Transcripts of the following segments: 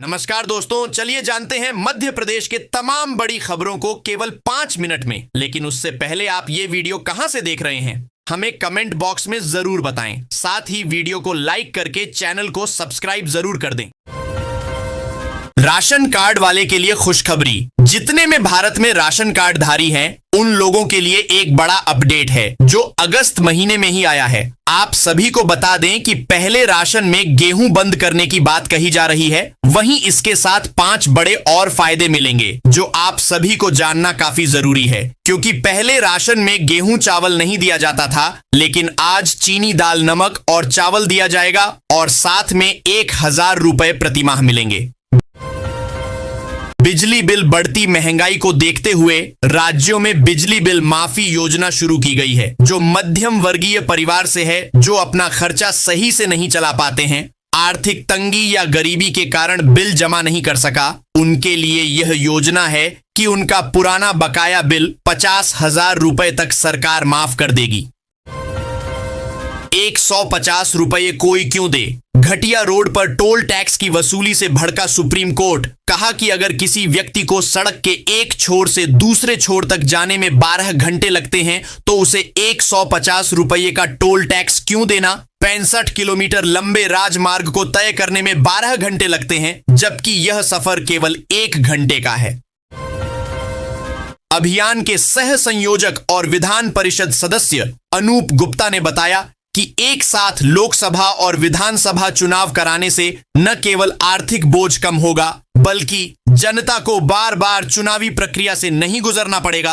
नमस्कार दोस्तों, चलिए जानते हैं मध्य प्रदेश के तमाम बड़ी खबरों को केवल 5 मिनट में। लेकिन उससे पहले आप ये वीडियो कहां से देख रहे हैं हमें कमेंट बॉक्स में जरूर बताएं। साथ ही वीडियो को लाइक करके चैनल को सब्सक्राइब जरूर कर दें। राशन कार्ड वाले के लिए खुशखबरी। जितने में भारत में राशन कार्ड धारी हैं उन लोगों के लिए एक बड़ा अपडेट है जो अगस्त महीने में ही आया है। आप सभी को बता दें कि पहले राशन में गेहूं बंद करने की बात कही जा रही है, वहीं इसके साथ 5 बड़े और फायदे मिलेंगे जो आप सभी को जानना काफी जरूरी है। क्योंकि पहले राशन में गेहूं चावल नहीं दिया जाता था, लेकिन आज चीनी दाल नमक और चावल दिया जाएगा और साथ में 1000 रुपए प्रतिमाह मिलेंगे। बिजली बिल बढ़ती महंगाई को देखते हुए राज्यों में बिजली बिल माफी योजना शुरू की गई है। जो मध्यम वर्गीय परिवार से है, जो अपना खर्चा सही से नहीं चला पाते हैं, आर्थिक तंगी या गरीबी के कारण बिल जमा नहीं कर सका, उनके लिए यह योजना है कि उनका पुराना बकाया बिल 50,000 रुपए तक सरकार माफ कर देगी। 150 रुपये कोई क्यों दे? घटिया रोड पर टोल टैक्स की वसूली से भड़का सुप्रीम कोर्ट। कहा कि अगर किसी व्यक्ति को सड़क के एक छोर से दूसरे छोर तक जाने में 12 घंटे लगते हैं तो उसे 150 रुपये का टोल टैक्स क्यों देना? 65 किलोमीटर लंबे राजमार्ग को तय करने में 12 घंटे लगते हैं, जबकि यह सफर केवल 1 घंटे का है। अभियान के सह संयोजक और विधान परिषद सदस्य अनूप गुप्ता ने बताया कि एक साथ लोकसभा और विधानसभा चुनाव कराने से न केवल आर्थिक बोझ कम होगा, बल्कि जनता को बार बार चुनावी प्रक्रिया से नहीं गुजरना पड़ेगा।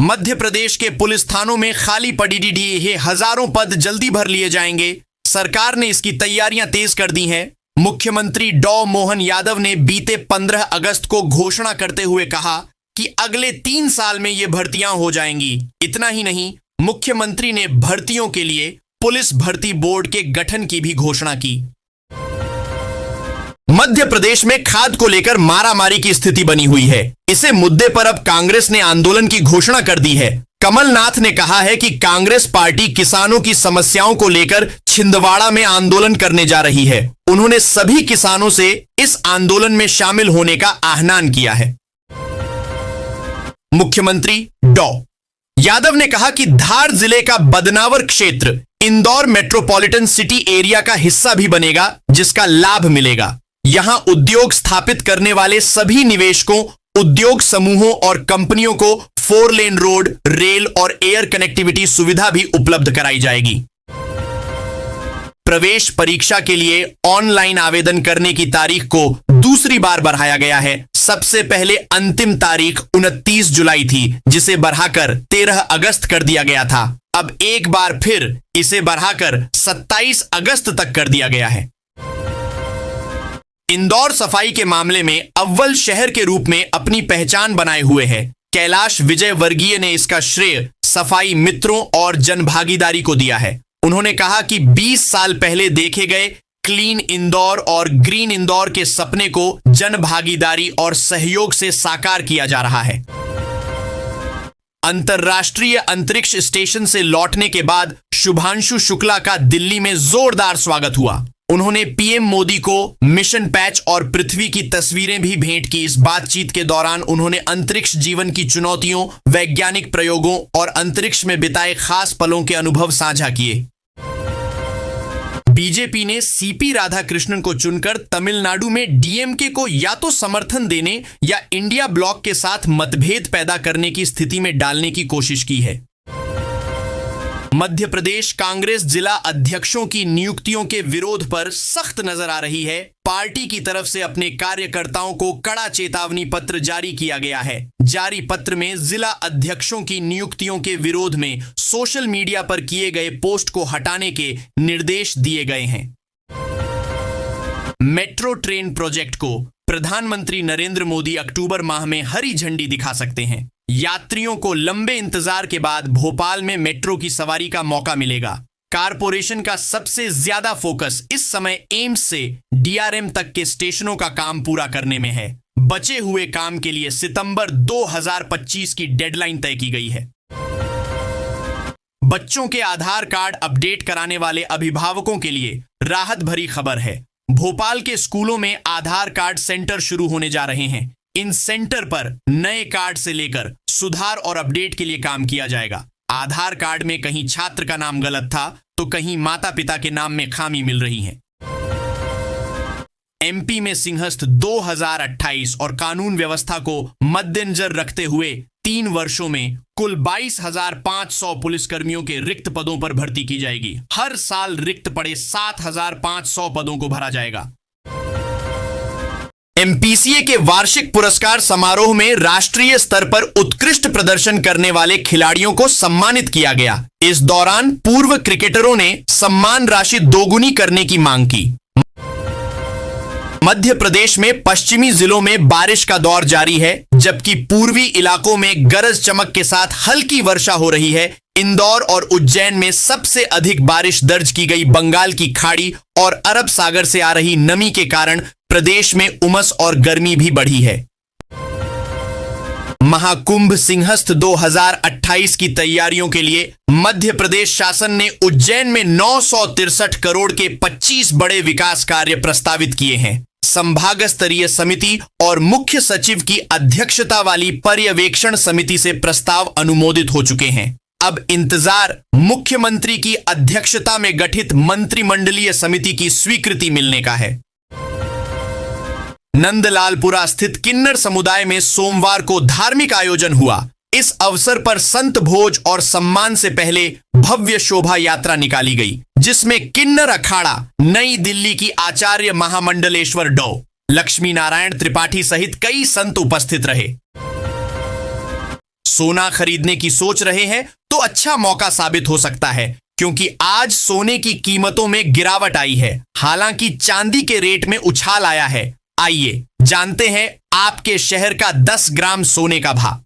मध्य प्रदेश के पुलिस थानों में खाली पड़ी हजारों पद जल्दी भर लिए जाएंगे। सरकार ने इसकी तैयारियां तेज कर दी हैं। मुख्यमंत्री डॉ मोहन यादव ने बीते 15 अगस्त को घोषणा करते हुए कहा कि अगले 3 साल में ये भर्तियां हो जाएंगी। इतना ही नहीं, मुख्यमंत्री ने भर्तियों के लिए पुलिस भर्ती बोर्ड के गठन की भी घोषणा की। मध्य प्रदेश में खाद को लेकर मारामारी की स्थिति बनी हुई है। इसे मुद्दे पर अब कांग्रेस ने आंदोलन की घोषणा कर दी है। कमलनाथ ने कहा है कि कांग्रेस पार्टी किसानों की समस्याओं को लेकर छिंदवाड़ा में आंदोलन करने जा रही है। उन्होंने सभी किसानों से इस आंदोलन में शामिल होने का आह्वान किया है। मुख्यमंत्री डॉ यादव ने कहा कि धार जिले का बदनावर क्षेत्र इंदौर मेट्रोपॉलिटन सिटी एरिया का हिस्सा भी बनेगा, जिसका लाभ मिलेगा। यहां उद्योग स्थापित करने वाले सभी निवेशकों, उद्योग समूहों और कंपनियों को 4 लेन रोड, रेल और एयर कनेक्टिविटी सुविधा भी उपलब्ध कराई जाएगी। प्रवेश परीक्षा के लिए ऑनलाइन आवेदन करने की तारीख को दूसरी बार बढ़ाया गया है। सबसे पहले अंतिम तारीख 29 जुलाई थी, जिसे बढ़ाकर 13 अगस्त कर दिया गया था। अब एक बार फिर इसे बढ़ाकर 27 अगस्त तक कर दिया गया है। इंदौर सफाई के मामले में अव्वल शहर के रूप में अपनी पहचान बनाए हुए है। कैलाश विजयवर्गीय ने इसका श्रेय सफाई मित्रों और जनभागीदारी को दिया है। उन्होंने कहा कि 20 साल पहले देखे गए क्लीन इंदौर और ग्रीन इंदौर के सपने को जनभागीदारी और सहयोग से साकार किया जा रहा है। अंतर्राष्ट्रीय अंतरिक्ष स्टेशन से लौटने के बाद शुभांशु शुक्ला का दिल्ली में जोरदार स्वागत हुआ। उन्होंने पीएम मोदी को मिशन पैच और पृथ्वी की तस्वीरें भी भेंट की। इस बातचीत के दौरान उन्होंने अंतरिक्ष जीवन की चुनौतियों, वैज्ञानिक प्रयोगों और अंतरिक्ष में बिताए खास पलों के अनुभव साझा किए। बीजेपी ने सीपी राधाकृष्णन को चुनकर तमिलनाडु में डीएमके को या तो समर्थन देने या इंडिया ब्लॉक के साथ मतभेद पैदा करने की स्थिति में डालने की कोशिश की है। मध्य प्रदेश कांग्रेस जिला अध्यक्षों की नियुक्तियों के विरोध पर सख्त नजर आ रही है। पार्टी की तरफ से अपने कार्यकर्ताओं को कड़ा चेतावनी पत्र जारी किया गया है। जारी पत्र में जिला अध्यक्षों की नियुक्तियों के विरोध में सोशल मीडिया पर किए गए पोस्ट को हटाने के निर्देश दिए गए हैं। मेट्रो ट्रेन प्रोजेक्ट को प्रधानमंत्री नरेंद्र मोदी अक्टूबर माह में हरी झंडी दिखा सकते हैं। यात्रियों को लंबे इंतजार के बाद भोपाल में मेट्रो की सवारी का मौका मिलेगा। कारपोरेशन का सबसे ज्यादा फोकस इस समय एम्स से डीआरएम तक के स्टेशनों का काम पूरा करने में है। बचे हुए काम के लिए सितंबर 2025 की डेडलाइन तय की गई है। बच्चों के आधार कार्ड अपडेट कराने वाले अभिभावकों के लिए राहत भरी खबर है। भोपाल के स्कूलों में आधार कार्ड सेंटर शुरू होने जा रहे हैं। इन सेंटर पर नए कार्ड से लेकर सुधार और अपडेट के लिए काम किया जाएगा। आधार कार्ड में कहीं छात्र का नाम गलत था तो कहीं माता पिता के नाम में खामी मिल रही है। एमपी में सिंहस्थ 2028 और कानून व्यवस्था को मद्देनजर रखते हुए 3 वर्षों में कुल 22,500 पुलिसकर्मियों के रिक्त पदों पर भर्ती की जाएगी। हर साल रिक्त पड़े 7,500 पदों को भरा जाएगा। एमपीसीए के वार्षिक पुरस्कार समारोह में राष्ट्रीय स्तर पर उत्कृष्ट प्रदर्शन करने वाले खिलाड़ियों को सम्मानित किया गया। इस दौरान पूर्व क्रिकेटरों ने सम्मान राशि दोगुनी करने की मांग की। मध्य प्रदेश में पश्चिमी जिलों में बारिश का दौर जारी है, जबकि पूर्वी इलाकों में गरज चमक के साथ हल्की वर्षा हो रही है। इंदौर और उज्जैन में सबसे अधिक बारिश दर्ज की गई। बंगाल की खाड़ी और अरब सागर से आ रही नमी के कारण प्रदेश में उमस और गर्मी भी बढ़ी है। महाकुंभ सिंहस्थ 2028 की तैयारियों के लिए मध्य प्रदेश शासन ने उज्जैन में 963 करोड़ के 25 बड़े विकास कार्य प्रस्तावित किए हैं। संभाग स्तरीय समिति और मुख्य सचिव की अध्यक्षता वाली पर्यवेक्षण समिति से प्रस्ताव अनुमोदित हो चुके हैं। अब इंतजार मुख्यमंत्री की अध्यक्षता में गठित मंत्रिमंडलीय समिति की स्वीकृति मिलने का है। नंदलालपुरा स्थित किन्नर समुदाय में सोमवार को धार्मिक आयोजन हुआ। इस अवसर पर संत भोज और सम्मान से पहले भव्य शोभा यात्रा निकाली गई, जिसमें किन्नर अखाड़ा नई दिल्ली की आचार्य महामंडलेश्वर डॉ. लक्ष्मी नारायण त्रिपाठी सहित कई संत उपस्थित रहे। सोना खरीदने की सोच रहे हैं तो अच्छा मौका साबित हो सकता है, क्योंकि आज सोने की कीमतों में गिरावट आई है। हालांकि चांदी के रेट में उछाल आया है। आइए जानते हैं आपके शहर का 10 ग्राम सोने का भाव।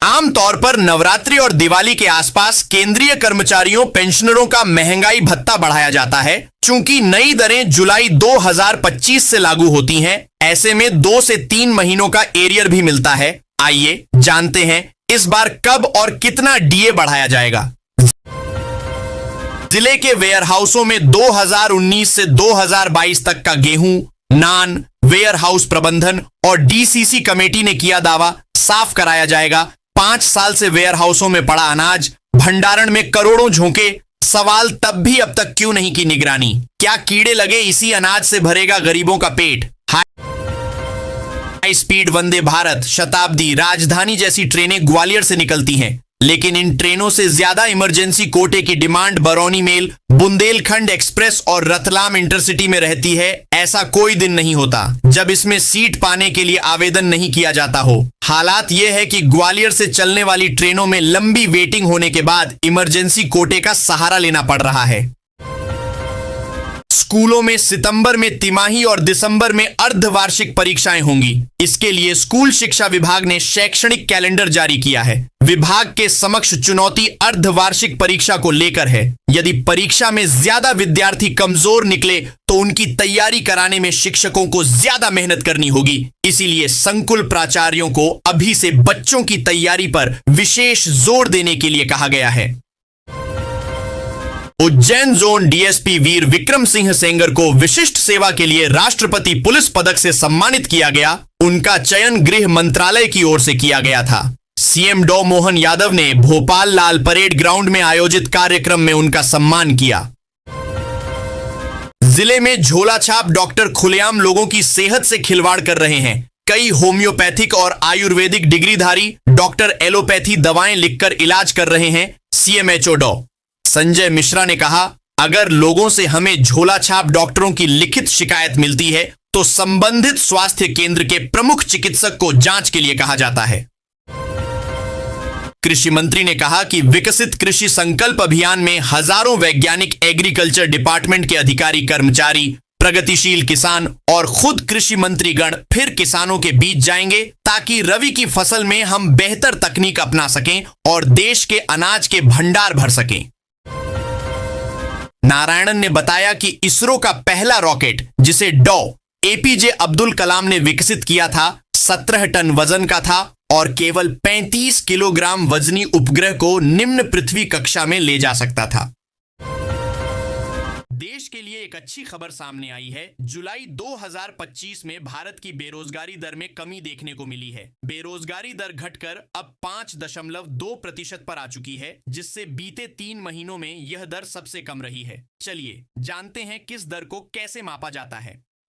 आमतौर पर नवरात्रि और दिवाली के आसपास केंद्रीय कर्मचारियों पेंशनरों का महंगाई भत्ता बढ़ाया जाता है। चूंकि नई दरें जुलाई 2025 से लागू होती हैं, ऐसे में 2 से 3 महीनों का एरियर भी मिलता है। आइए जानते हैं इस बार कब और कितना डीए बढ़ाया जाएगा। जिले के वेयरहाउसों में 2019 से 2022 तक का गेहूं, नान, वेयरहाउस प्रबंधन और डीसीसी कमेटी ने किया दावा, साफ कराया जाएगा। 5 साल से वेयरहाउसों में पड़ा अनाज, भंडारण में करोड़ों झोंके। सवाल तब भी अब तक क्यों नहीं की निगरानी? क्या कीड़े लगे इसी अनाज से भरेगा गरीबों का पेट? हाई स्पीड वंदे भारत, शताब्दी, राजधानी जैसी ट्रेनें ग्वालियर से निकलती हैं, लेकिन इन ट्रेनों से ज्यादा इमरजेंसी कोटे की demand Barauni mail, Bundelkhand express और रतलाम इंटरसिटी में रहती है। ऐसा कोई दिन नहीं होता जब इसमें सीट पाने के लिए आवेदन नहीं किया जाता हो। हालात यह है कि ग्वालियर से चलने वाली ट्रेनों में लंबी वेटिंग होने के बाद इमरजेंसी कोटे का सहारा लेना पड़ रहा है। स्कूलों में सितंबर में तिमाही और दिसंबर में अर्धवार्षिक परीक्षाएं होंगी। इसके लिए स्कूल शिक्षा विभाग ने शैक्षणिक कैलेंडर जारी किया है। विभाग के समक्ष चुनौती अर्धवार्षिक परीक्षा को लेकर है। यदि परीक्षा में ज्यादा विद्यार्थी कमजोर निकले तो उनकी तैयारी कराने में शिक्षकों को ज्यादा मेहनत करनी होगी। इसीलिए संकुल प्राचार्यों को अभी से बच्चों की तैयारी पर विशेष जोर देने के लिए कहा गया है। उज्जैन जोन डीएसपी वीर विक्रम सिंह सेंगर को विशिष्ट सेवा के लिए राष्ट्रपति पुलिस पदक से सम्मानित किया गया। उनका चयन गृह मंत्रालय की ओर से किया गया था। सीएम डॉ मोहन यादव ने भोपाल लाल परेड ग्राउंड में आयोजित कार्यक्रम में उनका सम्मान किया। जिले में झोला छाप डॉक्टर खुलेआम लोगों की सेहत से खिलवाड़ कर रहे हैं। कई होम्योपैथिक और आयुर्वेदिक डिग्रीधारी डॉक्टर एलोपैथी दवाएं लिखकर इलाज कर रहे हैं। सीएमएचओ डॉ संजय मिश्रा ने कहा, अगर लोगों से हमें झोला छाप डॉक्टरों की लिखित शिकायत मिलती है तो संबंधित स्वास्थ्य केंद्र के प्रमुख चिकित्सक को जांच के लिए कहा जाता है। कृषि मंत्री ने कहा कि विकसित कृषि संकल्प अभियान में हजारों वैज्ञानिक एग्रीकल्चर डिपार्टमेंट के अधिकारी कर्मचारी, प्रगतिशील किसान और खुद कृषि मंत्री गण फिर किसानों के बीच जाएंगे, ताकि रबी की फसल में हम बेहतर तकनीक अपना सकें और देश के अनाज के भंडार भर सकें। नारायणन ने बताया कि इसरो का पहला रॉकेट, जिसे डॉ एपीजे अब्दुल कलाम ने विकसित किया था, 17 टन वजन का था और केवल 35 किलोग्राम वजनी उपग्रह को निम्न पृथ्वी कक्षा में ले जा सकता था। देश के लिए एक अच्छी खबर सामने आई है। जुलाई 2025 में भारत की बेरोजगारी दर में कमी देखने को मिली है। बेरोजगारी दर घटकर अब 5.2% पर आ चुकी है, जिससे बीते 3 महीनों में यह दर सबसे कम रही है। चलिए जानते हैं किस दर को कैसे मापा जाता है।